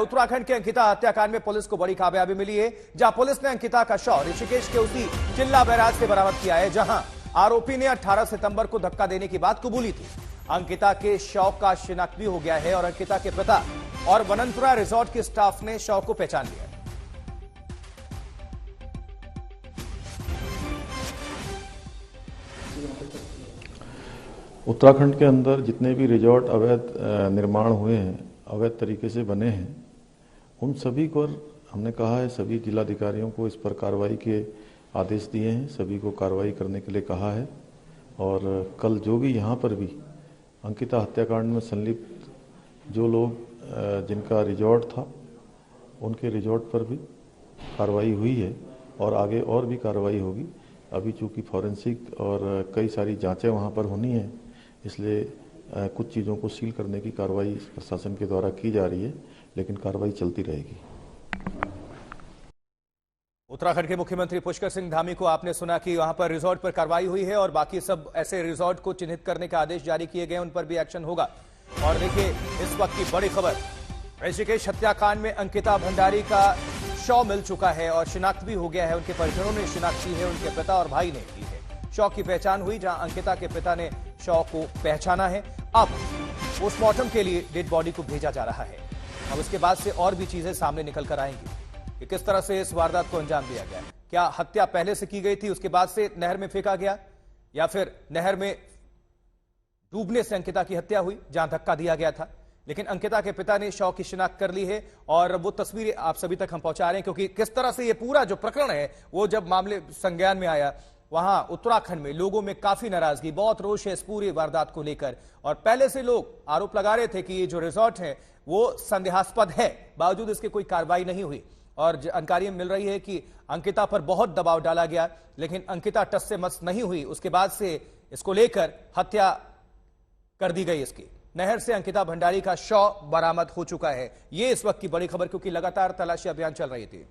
उत्तराखंड के अंकिता हत्याकांड में पुलिस को बड़ी कामयाबी मिली है, जहां पुलिस ने अंकिता का शव ऋषिकेश के उसी चिल्ला बैराज से बरामद किया है, जहां आरोपी ने 18 सितंबर को धक्का देने की बात कबूली थी। अंकिता के शव का शिनाख्त भी हो गया है और अंकिता के पिता और वनंतपुरा रिजॉर्ट के स्टाफ ने शव को पहचान लिया है। उत्तराखंड के अंदर जितने भी रिजॉर्ट अवैध निर्माण हुए हैं, अवैध तरीके से बने हैं, उन सभी को हमने कहा है, सभी जिलाधिकारियों को इस पर कार्रवाई के आदेश दिए हैं, सभी को कार्रवाई करने के लिए कहा है। और कल जो भी यहाँ पर भी अंकिता हत्याकांड में संलिप्त जो लोग जिनका रिजॉर्ट था, उनके रिजॉर्ट पर भी कार्रवाई हुई है और आगे और भी कार्रवाई होगी। अभी चूँकि फॉरेंसिक और कई सारी जांचें वहाँ पर होनी है, इसलिए कुछ चीज़ों को सील करने की कार्रवाई प्रशासन के द्वारा की जा रही है, लेकिन कार्रवाई चलती रहेगी। उत्तराखंड के मुख्यमंत्री पुष्कर सिंह धामी को आपने सुना कि वहां पर रिजॉर्ट पर कार्रवाई हुई है और बाकी सब ऐसे रिजॉर्ट को चिन्हित करने का आदेश जारी किए गए, उन पर भी एक्शन होगा। और देखिए इस वक्त की बड़ी खबर, ऋषिकेश हत्याकांड में अंकिता भंडारी का शव मिल चुका है और शिनाख्त भी हो गया है। उनके परिजनों ने शिनाख्त की है, उनके पिता और भाई ने की है। शव की पहचान हुई, जहां अंकिता के पिता ने शव को पहचाना है। अब पोस्टमार्टम के लिए डेड बॉडी को भेजा जा रहा है। अब उसके बाद से और भी चीजें सामने निकल कर आएंगी कि किस तरह से इस वारदात को अंजाम दिया गया। क्या हत्या पहले से की गई थी, उसके बाद से नहर में फेंका गया, या फिर नहर में डूबने से अंकिता की हत्या हुई, जहां धक्का दिया गया था। लेकिन अंकिता के पिता ने शव की शिनाख्त कर ली है और वो तस्वीरें आप सभी तक हम पहुंचा रहे हैं, क्योंकि किस तरह से ये पूरा जो प्रकरण है वो जब मामले संज्ञान में आया, वहां उत्तराखंड में लोगों में काफी नाराजगी, बहुत रोष है इस पूरी वारदात को लेकर। और पहले से लोग आरोप लगा रहे थे कि ये जो रिजॉर्ट है वो संदेहास्पद है, बावजूद इसके कोई कार्रवाई नहीं हुई। और जानकारी मिल रही है कि अंकिता पर बहुत दबाव डाला गया, लेकिन अंकिता टस से मस नहीं हुई। उसके बाद से इसको लेकर हत्या कर दी गई। इसकी नहर से अंकिता भंडारी का शव बरामद हो चुका है। यह इस वक्त की बड़ी खबर, क्योंकि लगातार तलाशी अभियान चल रही थी।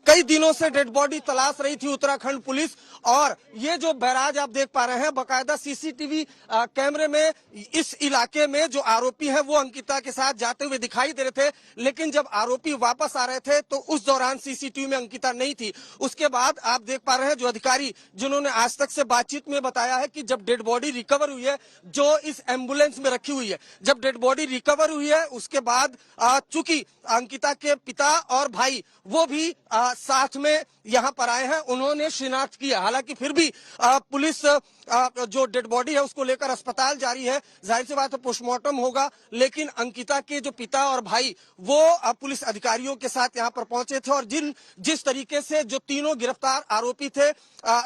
कई दिनों से डेड बॉडी तलाश रही थी उत्तराखंड पुलिस, और ये जो बैराज आप देख पा रहे हैं, बकायदा सीसीटीवी कैमरे में इस इलाके में जो आरोपी है वो अंकिता के साथ जाते हुए दिखाई दे रहे थे। लेकिन जब आरोपी वापस आ रहे थे तो उस दौरान सीसीटीवी में अंकिता नहीं थी। उसके बाद आप देख पा रहे हैं जो अधिकारी जिन्होंने आज तक से बातचीत में बताया है कि जब डेड बॉडी रिकवर हुई है, जो इस एम्बुलेंस में रखी हुई है, जब डेड बॉडी रिकवर हुई है, उसके बाद चूंकि अंकिता के पिता और भाई वो भी साथ में यहाँ पर आए हैं, उन्होंने शिनाख्त किया। हालांकि फिर भी पुलिस जो डेड बॉडी है उसको लेकर अस्पताल जारी है। जाहिर सी बात है पोस्टमार्टम होगा, लेकिन अंकिता के जो पिता और भाई वो पुलिस अधिकारियों के साथ यहाँ पर पहुंचे थे और जिस तरीके से जो तीनों गिरफ्तार आरोपी थे,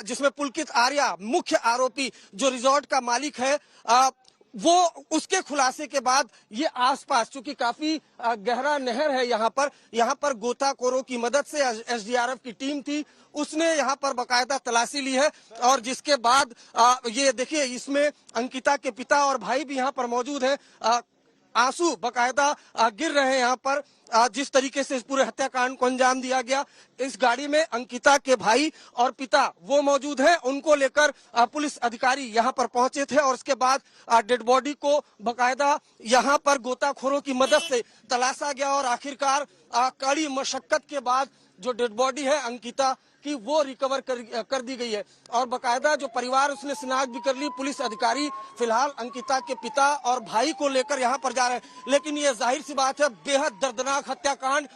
जिसमें पुलकित आर्या मुख्य आरोपी जो रिजॉर्ट का मालिक है, वो उसके खुलासे के बाद ये आसपास, चूंकि काफी गहरा नहर है यहाँ पर गोताखोरों की मदद से एसडीआरएफ की टीम थी, उसने यहाँ पर बकायदा तलाशी ली है। और जिसके बाद ये देखिए, इसमें अंकिता के पिता और भाई भी यहाँ पर मौजूद हैं। आंसू बकायदा गिर रहे हैं यहाँ पर, जिस तरीके से इस पूरे हत्याकांड को अंजाम दिया गया। इस गाड़ी में अंकिता के भाई और पिता वो मौजूद हैं, उनको लेकर पुलिस अधिकारी यहाँ पर पहुंचे थे और उसके बाद डेड बॉडी को बकायदा यहाँ पर गोताखोरों की मदद से तलाशा गया और आखिरकार कड़ी मशक्कत के बाद जो डेड बॉडी है अंकिता कि वो रिकवर कर दी गई है। और बकायदा जो परिवार उसने शिनाख्त भी कर ली। पुलिस अधिकारी फिलहाल अंकिता के पिता और भाई को लेकर यहाँ पर जा रहे हैं। लेकिन ये जाहिर सी बात है, बेहद दर्दनाक हत्याकांड,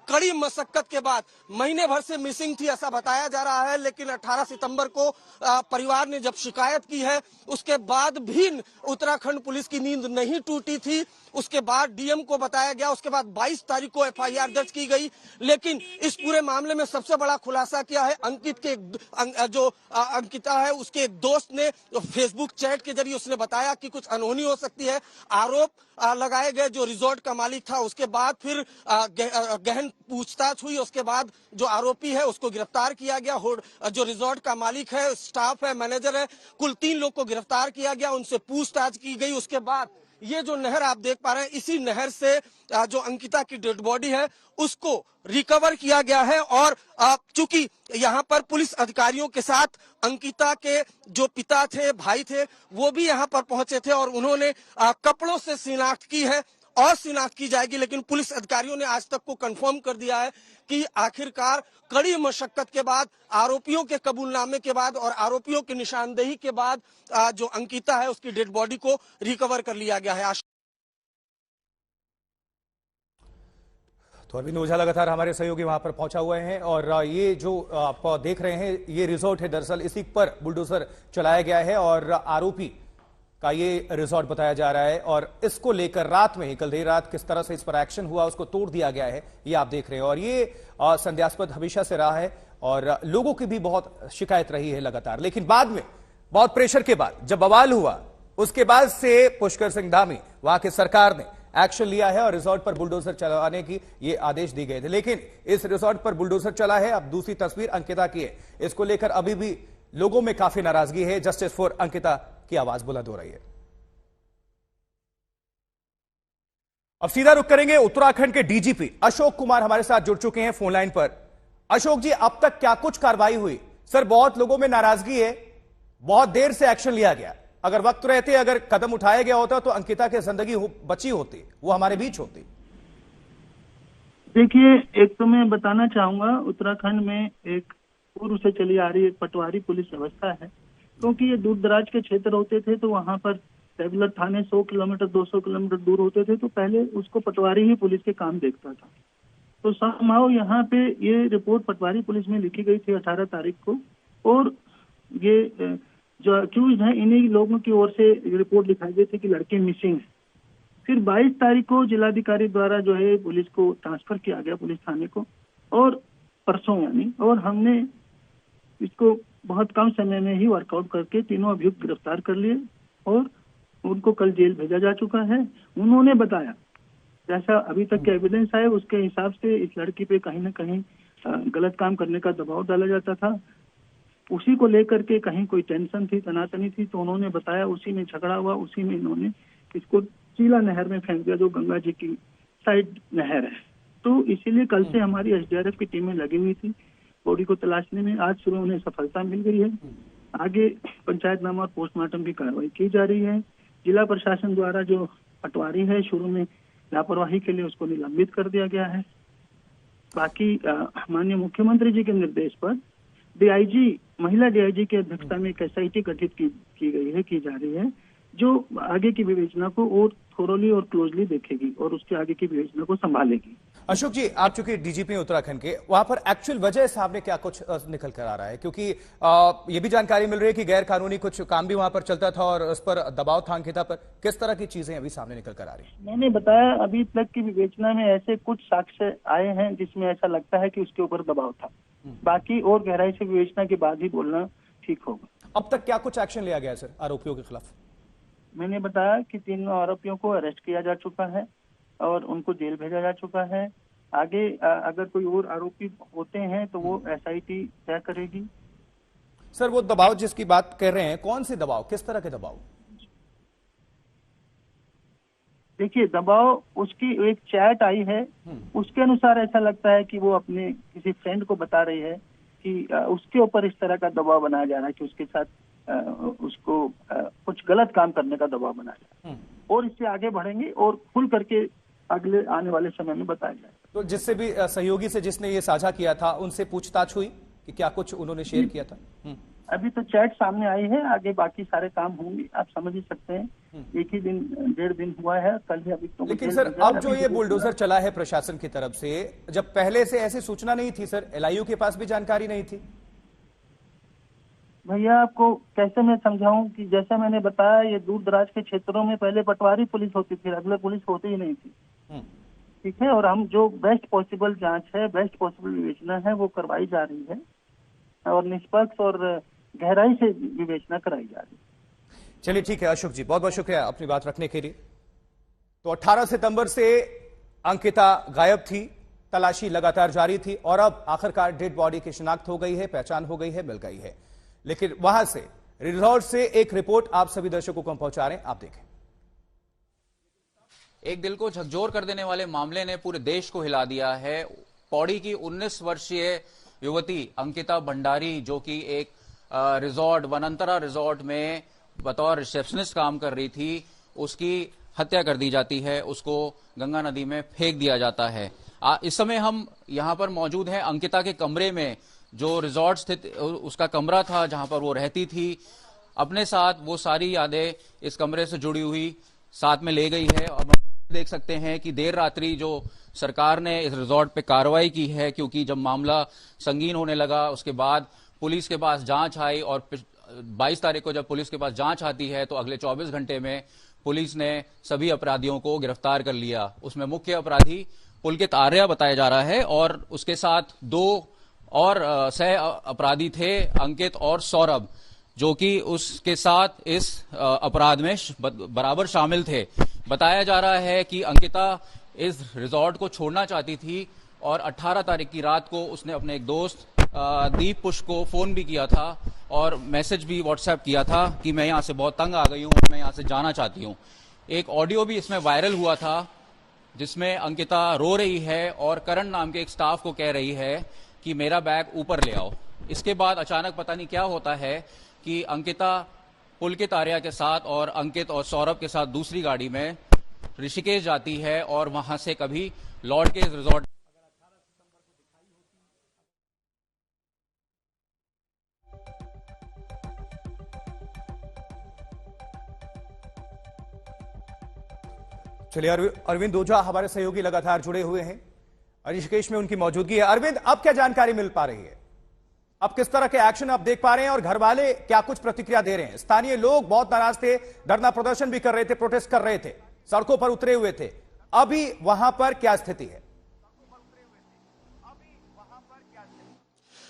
कड़ी मशक्कत के बाद, महीने भर से मिसिंग थी ऐसा बताया जा रहा है, लेकिन 18 सितंबर को परिवार ने जब शिकायत की है, उसके बाद भी उत्तराखंड पुलिस की नींद नहीं टूटी थी। उसके बाद डीएम को बताया गया, उसके बाद 22 तारीख को एफआईआर दर्ज की गई। लेकिन इस पूरे मामले में सबसे बड़ा खुलासा किया है अंकिता है, उसके एक दोस्त ने फेसबुक चैट के जरिए उसने बताया कि कुछ अनहोनी हो सकती है। आरोप लगाए गए जो रिजॉर्ट का मालिक था, उसके बाद फिर गहन पूछताछ हुई। उसके बाद जो आरोपी है उसको गिरफ्तार किया गया। जो रिजॉर्ट का मालिक है, स्टाफ है, मैनेजर है, कुल 3 लोग को गिरफ्तार किया गया, उनसे पूछताछ की गई। उसके बाद ये जो नहर आप देख पा रहे हैं, इसी नहर से जो अंकिता की डेड बॉडी है उसको रिकवर किया गया है। और चूंकि यहाँ पर पुलिस अधिकारियों के साथ अंकिता के जो पिता थे, भाई थे, वो भी यहाँ पर पहुंचे थे और उन्होंने कपड़ों से शिनाख्त की है और शिनाख्त की जाएगी। लेकिन पुलिस अधिकारियों ने आज तक को कंफर्म कर दिया है कि आखिरकार कड़ी मशक्कत के बाद, आरोपियों के कबूलनामे के बाद और आरोपियों की निशानदेही के बाद जो अंकिता है उसकी डेड बॉडी को रिकवर कर लिया गया है। तो अरविंद ओझा लगातार हमारे सहयोगी वहां पर पहुंचा हुए हैं और ये जो आप देख रहे हैं ये रिजॉर्ट है, दरअसल इसी पर बुलडोजर चलाया गया है और आरोपी का ये रिजॉर्ट बताया जा रहा है और इसको लेकर रात में ही, कल देर रात किस तरह से इस पर एक्शन हुआ, उसको तोड़ दिया गया है, ये आप देख रहे हैं। और ये संदेहास्पद हमेशा से रहा है और लोगों की भी बहुत शिकायत रही है लगातार। लेकिन बाद में बहुत प्रेशर के बाद जब बवाल हुआ, उसके बाद से पुष्कर सिंह धामी, वहां की सरकार ने एक्शन लिया है और रिजॉर्ट पर बुलडोजर चलाने की ये आदेश दी गए थे। लेकिन इस रिजॉर्ट पर बुलडोजर चला है। अब दूसरी तस्वीर अंकिता की है, इसको लेकर अभी भी लोगों में काफी नाराजगी है। जस्टिस फॉर अंकिता की आवाज बुलंद हो रही है। अब सीधा रुख करेंगे उत्तराखंड के डीजीपी अशोक कुमार हमारे साथ जुड़ चुके हैं फोन लाइन पर। अशोक जी, अब तक क्या कुछ कार्रवाई हुई? सर, बहुत लोगों में नाराजगी है, बहुत देर से एक्शन लिया गया। अगर वक्त रहते, अगर कदम उठाया गया होता तो अंकिता की जिंदगी बची होती, वो हमारे बीच होती। देखिए, एक तो मैं बताना चाहूंगा, उत्तराखंड में एक पूर्व से चली आ रही एक पटवारी पुलिस व्यवस्था है। क्योंकि ये दूर दराज के क्षेत्र होते थे तो वहां पर रेगुलर थाने 100 किलोमीटर 200 किलोमीटर दूर होते थे, तो पहले उसको पटवारी ही पुलिस के काम देखता था। तो समाओ यहाँ पे ये रिपोर्ट पटवारी पुलिस में लिखी गई थी 18 तारीख को और ये जो अक्यूज है इन्हीं लोगों की ओर से रिपोर्ट दिखाई गई थी कि लड़के मिसिंग है। फिर 22 तारीख को जिलाधिकारी द्वारा जो है पुलिस को ट्रांसफर किया गया पुलिस थाने को और परसों यानी, और हमने इसको बहुत कम समय में ही वर्कआउट करके तीनों अभियुक्त गिरफ्तार कर लिए और उनको कल जेल भेजा जा चुका है। उन्होंने बताया जैसा अभी तक के एविडेंस है उसके हिसाब से इस लड़की पे कहीं ना कहीं गलत काम करने का दबाव डाला जाता था, उसी को लेकर के कहीं कोई टेंशन थी, तनातनी थी, तो उन्होंने बताया उसी में झगड़ा हुआ, उसी में इन्होंने इसको चीला नहर में फेंक दिया जो गंगा जी की साइड नहर है। तो इसीलिए कल से हमारी एसडीआरएफ की टीमें लगी हुई थी बॉडी को तलाशने में। आज सुबह उन्हें सफलता मिल गई है। आगे पंचायतनामा और पोस्टमार्टम की कार्रवाई की जा रही है। जिला प्रशासन द्वारा जो पटवारी है शुरू में लापरवाही के लिए उसको निलंबित कर दिया गया है। बाकी माननीय मुख्यमंत्री जी के निर्देश पर डीआईजी, महिला डीआईजी की अध्यक्षता में एक एसआईटी गठित की जा रही है जो आगे की विवेचना को और थोरोली और क्लोजली देखेगी और उसके आगे की विवेचना को संभालेगी। अशोक जी, आप चूंकि डीजीपी उत्तराखंड के, वहां पर एक्चुअल वजह सामने क्या कुछ निकल कर आ रहा है? क्योंकि ये भी जानकारी मिल रही है कि गैर कानूनी कुछ काम भी वहां पर चलता था और उस पर दबाव था अंकिता पर। किस तरह की चीजें अभी सामने निकल कर आ रही है? मैंने बताया अभी तक की विवेचना में ऐसे कुछ साक्ष्य आए हैं जिसमें ऐसा लगता है कि उसके ऊपर दबाव था। बाकी और गहराई से विवेचना के बाद ही बोलना ठीक होगा। अब तक क्या कुछ एक्शन लिया गया सर आरोपियों के खिलाफ? मैंने बताया कि 3 आरोपियों को अरेस्ट किया जा चुका है और उनको जेल भेजा जा चुका है। आगे अगर कोई और आरोपी होते हैं तो वो एसआईटी तय करेगी। सर, वो दबाव जिसकी बात कर रहे हैं, कौन से दबाव, किस तरह के दबाव? देखिए, दबाव उसकी एक चैट आई है, उसके अनुसार ऐसा लगता है कि वो अपने किसी फ्रेंड को बता रही है कि उसके ऊपर इस तरह का दबाव बनाया जा रहा है कि उसके साथ उसको कुछ गलत काम करने का दबाव बनाया जा रहा है। और इससे आगे बढ़ेंगे और खुल करके अगले आने वाले समय में बताया जाएगा। तो जिससे भी सहयोगी से जिसने ये साझा किया था उनसे पूछताछ हुई कि क्या कुछ उन्होंने शेयर किया था? अभी तो चैट सामने आई है, आगे बाकी सारे काम होंगे। आप समझ ही सकते हैं, एक ही दिन 1.5 दिन हुआ है, कल ही अभी तो। लेकिन सर, अब जो ये बुलडोजर चला है प्रशासन की तरफ से, जब पहले से ऐसी सूचना नहीं थी सर, एलआईयू के पास भी जानकारी नहीं थी? भैया, आपको कैसे मैं समझाऊं कि जैसा मैंने बताया ये दूर दराज के क्षेत्रों में पहले पटवारी पुलिस होती थी, रेगुलर पुलिस होती ही नहीं थी। ठीक है, और हम जो बेस्ट पॉसिबल जांच है, बेस्ट पॉसिबल विवेचना है वो करवाई जा रही है और निष्पक्ष और गहराई से विवेचना कराई जा रही है। चलिए ठीक है अशोक जी, बहुत बहुत शुक्रिया अपनी बात रखने के लिए। तो 18 सितंबर से अंकिता गायब थी, तलाशी लगातार जारी थी और अब आखिरकार डेड बॉडी की शिनाख्त हो गई है, पहचान हो गई है, मिल गई है। लेकिन वहां से रिजॉर्ट से एक रिपोर्ट आप सभी दर्शकों को हम पहुंचा रहे हैं, आप देखें। एक दिल को झकझोर कर देने वाले मामले ने पूरे देश को हिला दिया है। पौड़ी की 19 वर्षीय युवती अंकिता भंडारी, जो कि एक रिजॉर्ट वनांतरा रिजॉर्ट में बतौर रिसेप्शनिस्ट काम कर रही थी, उसकी हत्या कर दी जाती है, उसको गंगा नदी में फेंक दिया जाता है। इस समय हम यहां पर मौजूद हैं अंकिता के कमरे में, जो रिजॉर्ट स्थित उसका कमरा था जहां पर वो रहती थी। अपने साथ वो सारी यादें इस कमरे से जुड़ी हुई साथ में ले गई है। और देख सकते हैं कि देर रात्रि जो सरकार ने इस रिजॉर्ट पे कार्रवाई की है, क्योंकि जब मामला संगीन होने लगा उसके बाद पुलिस के पास जांच आई और 22 तारीख को जब पुलिस के पास जांच आती है तो अगले 24 घंटे में पुलिस ने सभी अपराधियों को गिरफ्तार कर लिया। उसमें मुख्य अपराधी पुलकित आर्या बताया जा रहा है और उसके साथ 2 और सह अपराधी थे, अंकित और सौरभ, जो कि उसके साथ इस अपराध में बराबर शामिल थे। बताया जा रहा है कि अंकिता इस रिजॉर्ट को छोड़ना चाहती थी और 18 तारीख की रात को उसने अपने एक दोस्त दीप पुष्प को फोन भी किया था और मैसेज भी व्हाट्सएप किया था कि मैं यहां से बहुत तंग आ गई हूं, मैं यहां से जाना चाहती हूं। एक ऑडियो भी इसमें वायरल हुआ था जिसमें अंकिता रो रही है और करण नाम के एक स्टाफ को कह रही है कि मेरा बैग ऊपर ले आओ। इसके बाद अचानक पता नहीं क्या होता है कि अंकिता पुलकित आर्या के साथ और अंकित और सौरभ के साथ दूसरी गाड़ी में ऋषिकेश जाती है और वहां से कभी लौट के इस रिजॉर्ट चलिए, अरविंद ओझा हमारे सहयोगी लगातार जुड़े हुए हैं, ऋषिकेश में उनकी मौजूदगी है। अरविंद, अब क्या जानकारी मिल पा रही है? अब किस तरह के एक्शन आप देख पा रहे हैं और घर वाले क्या कुछ प्रतिक्रिया दे रहे हैं? स्थानीय लोग बहुत नाराज थे, धरना प्रदर्शन भी कर रहे थे, प्रोटेस्ट कर रहे थे, सड़कों पर उतरे हुए थे। अभी वहां पर क्या स्थिति है?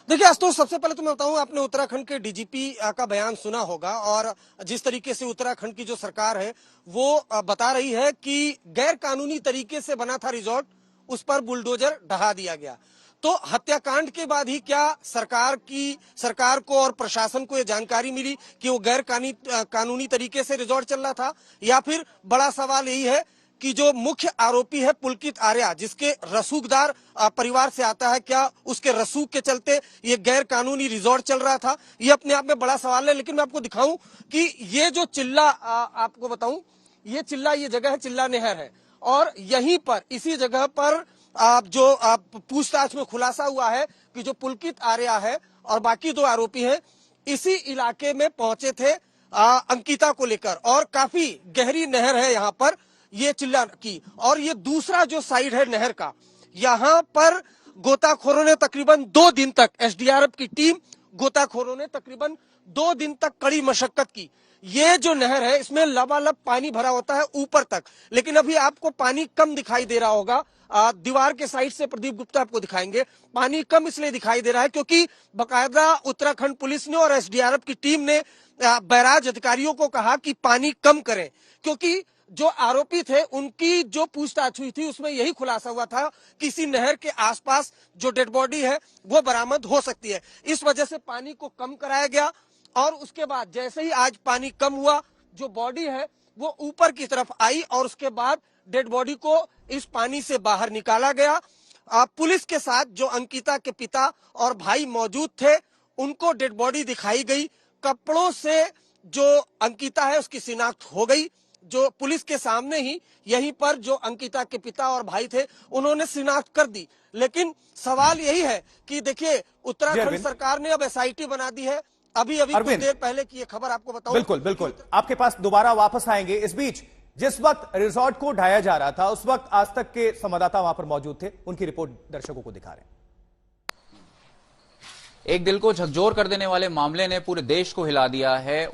देखिए आशुतोष, सबसे पहले तो मैं बताऊं, आपने उत्तराखंड के डीजीपी का बयान सुना होगा और जिस तरीके से उत्तराखंड की जो सरकार है वो बता रही है कि गैर कानूनी तरीके से बना था रिजॉर्ट, उस पर बुलडोजर ढहा दिया गया। तो हत्याकांड के बाद ही क्या सरकार को और प्रशासन को ये जानकारी मिली कि वो गैर कानूनी तरीके से रिजॉर्ट चल रहा था, या फिर बड़ा सवाल यही है कि जो मुख्य आरोपी है पुलकित आर्या, जिसके रसूखदार परिवार से आता है, क्या उसके रसूख के चलते ये गैर कानूनी रिजॉर्ट चल रहा था? ये अपने आप में बड़ा सवाल है। लेकिन मैं आपको दिखाऊं कि ये जो चिल्ला, आपको बताऊं, ये जगह है, चिल्ला नहर है, और यहीं पर इसी जगह पर जो पूछताछ में खुलासा हुआ है कि जो पुलकित आर्या है और बाकी 2 आरोपी हैं, इसी इलाके में पहुंचे थे अंकिता को लेकर, और काफी गहरी नहर है यहाँ पर, ये चिल्ला की। और ये दूसरा जो साइड है नहर का, यहाँ पर गोताखोरों ने तकरीबन 2 दिन तक, एसडीआरएफ की टीम, गोताखोरों ने तकरीबन 2 दिन तक कड़ी मशक्कत की। ये जो नहर है इसमें लबालब पानी भरा होता है ऊपर तक, लेकिन अभी आपको पानी कम दिखाई दे रहा होगा। दीवार के साइड से प्रदीप गुप्ता आपको दिखाएंगे, पानी कम इसलिए दिखाई दे रहा है क्योंकि बकायदा उत्तराखंड पुलिस ने और एसडीआरएफ की टीम ने बैराज अधिकारियों को कहा कि पानी कम करें, क्योंकि जो आरोपी थे उनकी जो पूछताछ हुई थी उसमें यही खुलासा हुआ था कि इसी नहर के आसपास जो डेड बॉडी है वो बरामद हो सकती है। इस वजह से पानी को कम कराया गया और उसके बाद जैसे ही आज पानी कम हुआ, जो बॉडी है वो ऊपर की तरफ आई और उसके बाद डेड बॉडी को इस पानी से बाहर निकाला गया। पुलिस के साथ जो अंकिता के पिता और भाई मौजूद थे, उनको डेड बॉडी दिखाई गई। कपड़ों से जो अंकिता है उसकी शिनाख्त हो गई, जो पुलिस के सामने ही यहीं पर जो अंकिता के पिता और भाई थे उन्होंने शिनाख्त कर दी। लेकिन सवाल यही है कि देखिए, उत्तराखंड सरकार ने अब एसआईटी बना दी है। अभी कुछ देर पहले की ये खबर आपको बताऊं। बिल्कुल आपके पास दोबारा वापस आएंगे। इस बीच जिस वक्त रिजॉर्ट को ढाया जा रहा था उस वक्त आज तक के संवाददाता वहां पर मौजूद थे, उनकी रिपोर्ट दर्शकों को दिखा रहे हैं। एक दिल को झकझोर कर देने वाले मामले ने पूरे देश को हिला दिया है।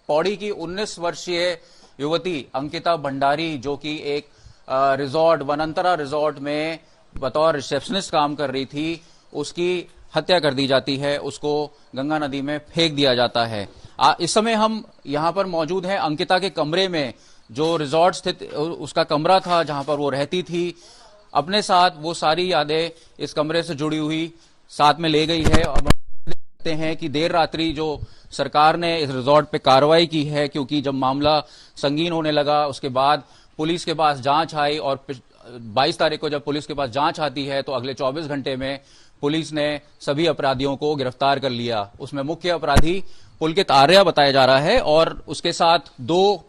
पौड़ी की 19 वर्षीय युवती अंकिता भंडारी, जो कि एक रिजॉर्ट वनांतरा रिजॉर्ट में बतौर रिसेप्शनिस्ट काम कर रही थी, उसकी हत्या कर दी जाती है, उसको गंगा नदी में फेंक दिया जाता है। इस समय हम यहां पर मौजूद हैं अंकिता के कमरे में, जो रिजॉर्ट स्थित उसका कमरा था जहां पर वो रहती थी। अपने साथ वो सारी यादें इस कमरे से जुड़ी हुई साथ में ले गई है। अब देखते हैं कि देर रात्रि जो सरकार ने इस रिजॉर्ट पे कार्रवाई की है, क्योंकि जब मामला संगीन होने लगा उसके बाद पुलिस के पास जांच आई और 22 तारीख को जब पुलिस के पास जांच आती है तो अगले 24 घंटे में पुलिस ने सभी अपराधियों को गिरफ्तार कर लिया। उसमें मुख्य अपराधी पुलकित आर्या बताया जा रहा है और उसके साथ 2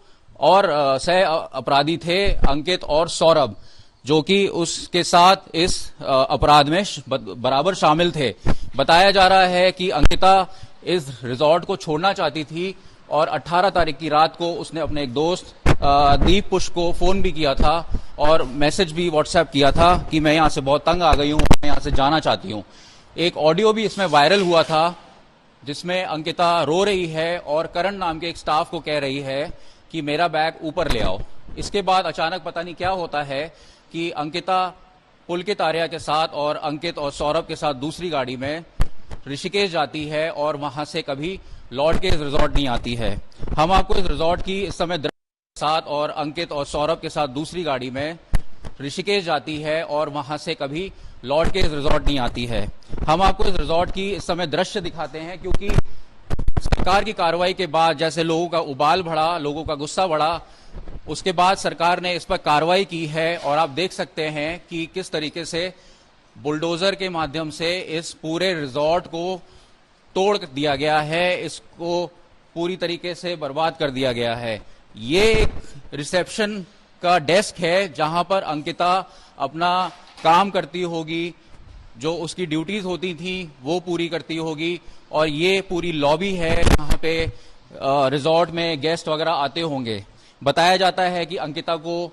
और सह अपराधी थे, अंकित और सौरभ, जो कि उसके साथ इस अपराध में बराबर शामिल थे। बताया जा रहा है कि अंकिता इस रिजॉर्ट को छोड़ना चाहती थी और 18 तारीख की रात को उसने अपने एक दोस्त दीप पुष्प को फोन भी किया था और मैसेज भी व्हाट्सएप किया था कि मैं यहां से बहुत तंग आ गई हूं, मैं यहां से जाना चाहती हूं। एक ऑडियो भी इसमें वायरल हुआ था जिसमें अंकिता रो रही है और करण नाम के एक स्टाफ को कह रही है कि मेरा बैग ऊपर ले आओ। इसके बाद अचानक पता नहीं क्या होता है कि अंकिता पुलकित आर्या के साथ और अंकित और सौरभ के साथ दूसरी गाड़ी में ऋषिकेश जाती है और वहां से कभी लौट के इस रिजॉर्ट नहीं आती है। हम आपको इस रिजॉर्ट की इस समय साथ और अंकित और सौरभ के साथ दूसरी गाड़ी में ऋषिकेश जाती है और वहां से कभी लौट के इस रिजॉर्ट नहीं आती है। हम आपको इस रिजॉर्ट की इस समय दृश्य दिखाते हैं क्योंकि सरकार की कार्रवाई के बाद जैसे लोगों का उबाल बढ़ा, लोगों का गुस्सा बढ़ा, उसके बाद सरकार ने इस पर कार्रवाई की है और आप देख सकते हैं कि किस तरीके से बुलडोजर के माध्यम से इस पूरे रिजॉर्ट को तोड़ दिया गया है, इसको पूरी तरीके से बर्बाद कर दिया गया है। ये एक रिसेप्शन का डेस्क है जहां पर अंकिता अपना काम करती होगी, जो उसकी ड्यूटीज होती थी वो पूरी करती होगी, और ये पूरी लॉबी है जहां पे रिजॉर्ट में गेस्ट वगैरह आते होंगे। बताया जाता है कि अंकिता को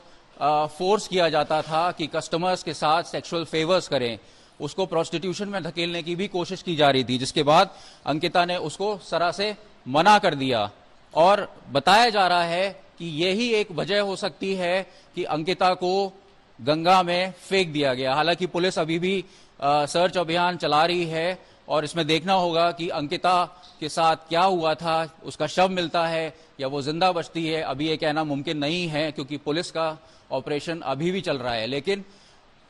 फोर्स किया जाता था कि कस्टमर्स के साथ सेक्सुअल फेवर्स करें, उसको प्रोस्टिट्यूशन में धकेलने की भी कोशिश की जा रही थी, जिसके बाद अंकिता ने उसको सरा से मना कर दिया। और बताया जा रहा है कि यही एक वजह हो सकती है कि अंकिता को गंगा में फेंक दिया गया। हालांकि पुलिस अभी भी सर्च अभियान चला रही है और इसमें देखना होगा कि अंकिता के साथ क्या हुआ था, उसका शव मिलता है या वो जिंदा बचती है। अभी ये कहना मुमकिन नहीं है क्योंकि पुलिस का ऑपरेशन अभी भी चल रहा है। लेकिन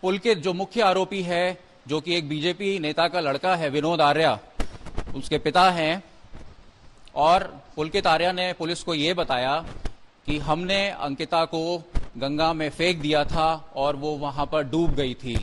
पुलकित जो मुख्य आरोपी है, जो कि एक बीजेपी नेता का लड़का है, विनोद आर्या, उसके पिता हैं, और पुलकित आर्या ने पुलिस को ये बताया कि हमने अंकिता को गंगा में फेंक दिया था और वो वहां पर डूब गई थी।